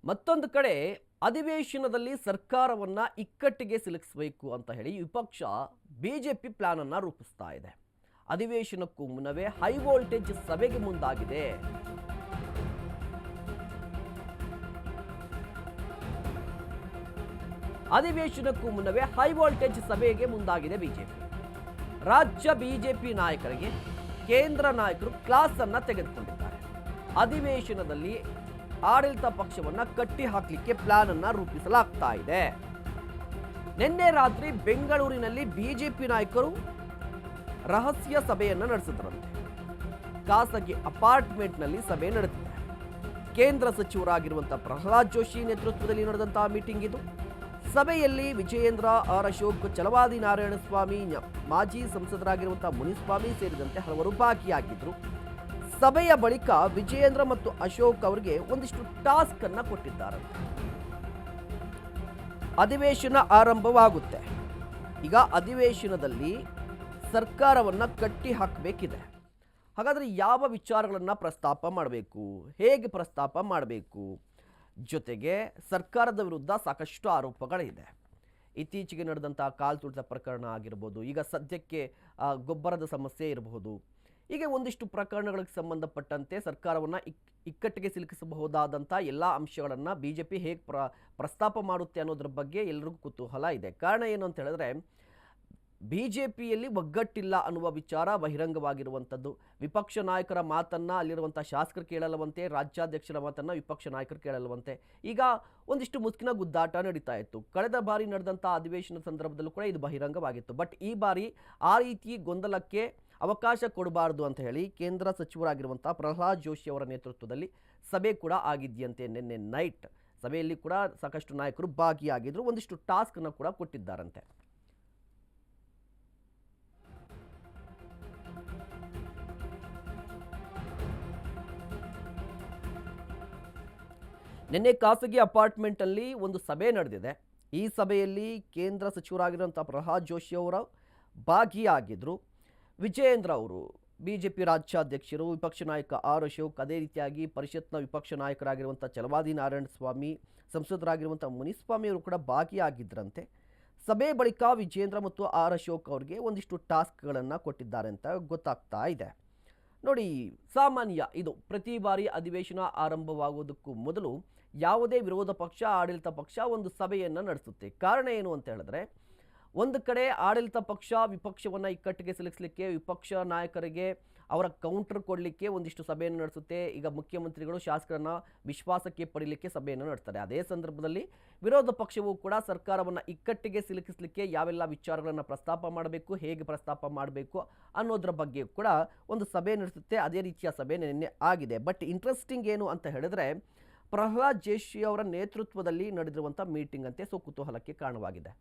ಮತ್ತೊಂದು ಕಡೆ ಅಧಿವೇಶನದಲ್ಲಿ ಸರ್ಕಾರವನ್ನ ಇಕ್ಕಟ್ಟಿಗೆ ಸಿಲುಕಿಸಬೇಕು ಅಂತ ಹೇಳಿ ವಿಪಕ್ಷ ಬಿಜೆಪಿ ಪ್ಲಾನ್ ಅನ್ನ ರೂಪಿಸ್ತಾ ಇದೆ. ಅಧಿವೇಶನಕ್ಕೂ ಮುನ್ನವೇ ಹೈ ವೋಲ್ಟೇಜ್ ಸಭೆಗೆ ಮುಂದಾಗಿದೆ. ಅಧಿವೇಶನಕ್ಕೂ ಮುನ್ನವೇ ಹೈ ವೋಲ್ಟೇಜ್ ಸಭೆಗೆ ಮುಂದಾಗಿದೆ ಬಿಜೆಪಿ. ರಾಜ್ಯ ಬಿಜೆಪಿ ನಾಯಕರಿಗೆ ಕೇಂದ್ರ ನಾಯಕರು ಕ್ಲಾಸ್ ಅನ್ನ ತೆಗೆದುಕೊಂಡಿದ್ದಾರೆ. ಅಧಿವೇಶನದಲ್ಲಿ ಆಡಳಿತ ಪಕ್ಷವನ್ನ ಕಟ್ಟಿ ಹಾಕಲಿಕ್ಕೆ ಪ್ಲಾನ್ ಅನ್ನ ರೂಪಿಸಲಾಗ್ತಾ ಇದೆ. ನಿನ್ನೆ ರಾತ್ರಿ ಬೆಂಗಳೂರಿನಲ್ಲಿ ಬಿಜೆಪಿ ನಾಯಕರು ರಹಸ್ಯ ಸಭೆಯನ್ನ ನಡೆಸಿದ್ರಂತೆ. ಖಾಸಗಿ ಅಪಾರ್ಟ್ಮೆಂಟ್ನಲ್ಲಿ ಸಭೆ ನಡೆದಿದೆ. ಕೇಂದ್ರ ಸಚಿವರಾಗಿರುವಂತಹ ಪ್ರಹ್ಲಾದ್ ಜೋಶಿ ನೇತೃತ್ವದಲ್ಲಿ ನಡೆದಂತಹ ಮೀಟಿಂಗ್ ಇದು. ಸಭೆಯಲ್ಲಿ ವಿಜಯೇಂದ್ರ, ಆರ್ ಅಶೋಕ್, ಛಲವಾದಿ ನಾರಾಯಣಸ್ವಾಮಿ, ಮಾಜಿ ಸಂಸದರಾಗಿರುವಂತಹ ಮುನಿಸ್ವಾಮಿ ಸೇರಿದಂತೆ ಹಲವರು ಭಾಗಿಯಾಗಿದ್ರು. ಸಭೆಯ ಬಳಿಕ ವಿಜಯೇಂದ್ರ ಮತ್ತು ಅಶೋಕ್ ಅವರಿಗೆ ಒಂದಿಷ್ಟು ಟಾಸ್ಕ್ ಅನ್ನ ಕೊಟ್ಟಿದ್ದಾರೆ. ಅಧಿವೇಶನ ಆರಂಭವಾಗುತ್ತೆ. ಈಗ ಅಧಿವೇಶನದಲ್ಲಿ ಸರ್ಕಾರವನ್ನ ಕಟ್ಟಿ ಹಾಕಬೇಕಿದೆ. ಹಾಗಾದ್ರೆ ಯಾವ ವಿಚಾರಗಳನ್ನ ಪ್ರಸ್ತಾಪ ಮಾಡಬೇಕು, ಹೇಗೆ ಪ್ರಸ್ತಾಪ ಮಾಡಬೇಕು? ಜೊತೆಗೆ ಸರ್ಕಾರದ ವಿರುದ್ಧ ಸಾಕಷ್ಟು ಆರೋಪಗಳಿದೆ. ಇತ್ತೀಚೆಗೆ ನಡೆದಂತಹ ಕಾಲ್ ತುಳಿತ ಪ್ರಕರಣ ಆಗಿರ್ಬೋದು, ಈಗ ಸದ್ಯಕ್ಕೆ ಗೊಬ್ಬರದ ಸಮಸ್ಯೆ ಇರಬಹುದು. ಹೀಗೆ ಒಂದಿಷ್ಟು ಪ್ರಕರಣಗಳಿಗೆ ಸಂಬಂಧಪಟ್ಟಂತೆ ಸರ್ಕಾರವನ್ನು ಇಕ್ಕಟ್ಟಿಗೆ ಸಿಲುಕಿಸಬಹುದಾದಂಥ ಎಲ್ಲ ಅಂಶಗಳನ್ನು ಬಿಜೆಪಿ ಹೇಗೆ ಪ್ರಸ್ತಾಪ ಮಾಡುತ್ತೆ ಅನ್ನೋದ್ರ ಬಗ್ಗೆ ಎಲ್ಲರಿಗೂ ಕುತೂಹಲ ಇದೆ. ಕಾರಣ ಏನು ಅಂತ ಹೇಳಿದ್ರೆ, ಬಿಜೆಪಿಯಲ್ಲಿ ಒಗ್ಗಟ್ಟಿಲ್ಲ ಅನ್ನುವ ವಿಚಾರ ಬಹಿರಂಗವಾಗಿರುವಂಥದ್ದು. ವಿಪಕ್ಷ ನಾಯಕರ ಮಾತನ್ನು ಅಲ್ಲಿರುವಂಥ ಶಾಸಕರು ಕೇಳಲ್ಲವಂತೆ, ರಾಜ್ಯಾಧ್ಯಕ್ಷರ ಮಾತನ್ನು ವಿಪಕ್ಷ ನಾಯಕರು ಕೇಳಲ್ಲವಂತೆ. ಈಗ ಒಂದಿಷ್ಟು ಮುಸ್ಕಿನ ಗುದ್ದಾಟ ನಡೀತಾ ಇತ್ತು. ಕಳೆದ ಬಾರಿ ನಡೆದಂಥ ಅಧಿವೇಶನ ಸಂದರ್ಭದಲ್ಲೂ ಕೂಡ ಇದು ಬಹಿರಂಗವಾಗಿತ್ತು. ಬಟ್ ಈ ಬಾರಿ ಆ ರೀತಿ ಗೊಂದಲಕ್ಕೆ ಅವಕಾಶ ಕೊಡಬಾರ್ದು ಅಂತ ಹೇಳಿ ಕೇಂದ್ರ ಸಚಿವರಾಗಿರುವಂಥ ಪ್ರಹ್ಲಾದ್ ಜೋಶಿ ಅವರ ನೇತೃತ್ವದಲ್ಲಿ ಸಭೆ ಕೂಡ ಆಗಿದೆಯಂತೆ. ನಿನ್ನೆ ನೈಟ್ ಸಭೆಯಲ್ಲಿ ಕೂಡ ಸಾಕಷ್ಟು ನಾಯಕರು ಭಾಗಿಯಾಗಿದ್ರು. ಒಂದಿಷ್ಟು ಟಾಸ್ಕ್ನ ಕೂಡ ಕೊಟ್ಟಿದ್ದಾರಂತೆ. ನಿನ್ನೆ ಖಾಸಗಿ ಅಪಾರ್ಟ್ಮೆಂಟಲ್ಲಿ ಒಂದು ಸಭೆ ನಡೆದಿದೆ. ಈ ಸಭೆಯಲ್ಲಿ ಕೇಂದ್ರ ಸಚಿವರಾಗಿರುವಂಥ ಪ್ರಹ್ಲಾದ್ ಜೋಶಿ ಅವರು ಭಾಗಿಯಾಗಿದ್ದರು. ವಿಜಯೇಂದ್ರ ಅವರು ಬಿಜೆಪಿ ರಾಜ್ಯಾಧ್ಯಕ್ಷರು, ವಿಪಕ್ಷ ನಾಯಕ ಆರ್ ಅಶೋಕ್, ಅದೇ ರೀತಿಯಾಗಿ ಪರಿಷತ್ನ ವಿಪಕ್ಷ ನಾಯಕರಾಗಿರುವಂಥ ಛಲವಾದಿ ನಾರಾಯಣಸ್ವಾಮಿ, ಸಂಸದರಾಗಿರುವಂಥ ಮುನಿಸ್ವಾಮಿ ಅವರು ಕೂಡ ಭಾಗಿಯಾಗಿದ್ದರಂತೆ. ಸಭೆ ಬಳಿಕ ವಿಜಯೇಂದ್ರ ಮತ್ತು ಆರ್ ಅಶೋಕ್ ಅವರಿಗೆ ಒಂದಿಷ್ಟು ಟಾಸ್ಕ್ಗಳನ್ನು ಕೊಟ್ಟಿದ್ದಾರೆ ಅಂತ ಗೊತ್ತಾಗ್ತಾ ಇದೆ. ನೋಡಿ, ಸಾಮಾನ್ಯ ಇದು ಪ್ರತಿ ಬಾರಿ ಅಧಿವೇಶನ ಆರಂಭವಾಗುವುದಕ್ಕೂ ಮೊದಲು ಯಾವುದೇ ವಿರೋಧ ಪಕ್ಷ, ಆಡಳಿತ ಪಕ್ಷ ಒಂದು ಸಭೆಯನ್ನು ನಡೆಸುತ್ತೆ. ಕಾರಣ ಏನು ಅಂತ ಹೇಳಿದ್ರೆ, ಒಂದು ಕಡೆ ಆಡಳಿತ ಪಕ್ಷ ವಿಪಕ್ಷವನ್ನು ಇಕ್ಕಟ್ಟಿಗೆ ಸಿಲುಕಿಸಲಿಕ್ಕೆ, ವಿಪಕ್ಷ ನಾಯಕರಿಗೆ ಅವರ ಕೌಂಟರ್ ಕೊಡಲಿಕ್ಕೆ ಒಂದಿಷ್ಟು ಸಭೆಯನ್ನು ನಡೆಸುತ್ತೆ. ಈಗ ಮುಖ್ಯಮಂತ್ರಿಗಳು ಶಾಸಕರನ್ನು ವಿಶ್ವಾಸಕ್ಕೆ ಪಡೀಲಿಕ್ಕೆ ಸಭೆಯನ್ನು ನಡೆಸ್ತಾರೆ. ಅದೇ ಸಂದರ್ಭದಲ್ಲಿ ವಿರೋಧ ಪಕ್ಷವು ಕೂಡ ಸರ್ಕಾರವನ್ನು ಇಕ್ಕಟ್ಟಿಗೆ ಸಿಲುಕಿಸಲಿಕ್ಕೆ ಯಾವೆಲ್ಲ ವಿಚಾರಗಳನ್ನು ಪ್ರಸ್ತಾಪ ಮಾಡಬೇಕು, ಹೇಗೆ ಪ್ರಸ್ತಾಪ ಮಾಡಬೇಕು ಅನ್ನೋದ್ರ ಬಗ್ಗೆ ಕೂಡ ಒಂದು ಸಭೆ ನಡೆಸುತ್ತೆ. ಅದೇ ರೀತಿಯ ಸಭೆ ನಿನ್ನೆ ಆಗಿದೆ. ಬಟ್ ಇಂಟ್ರೆಸ್ಟಿಂಗ್ ಏನು ಅಂತ ಹೇಳಿದ್ರೆ, ಪ್ರಹ್ಲಾದ್ ಜೋಶಿ ಅವರ ನೇತೃತ್ವದಲ್ಲಿ ನಡೆದಿರುವಂಥ ಮೀಟಿಂಗ್ ಅಂತೆ. ಸೊ ಕುತೂಹಲಕ್ಕೆ ಕಾರಣವಾಗಿದೆ.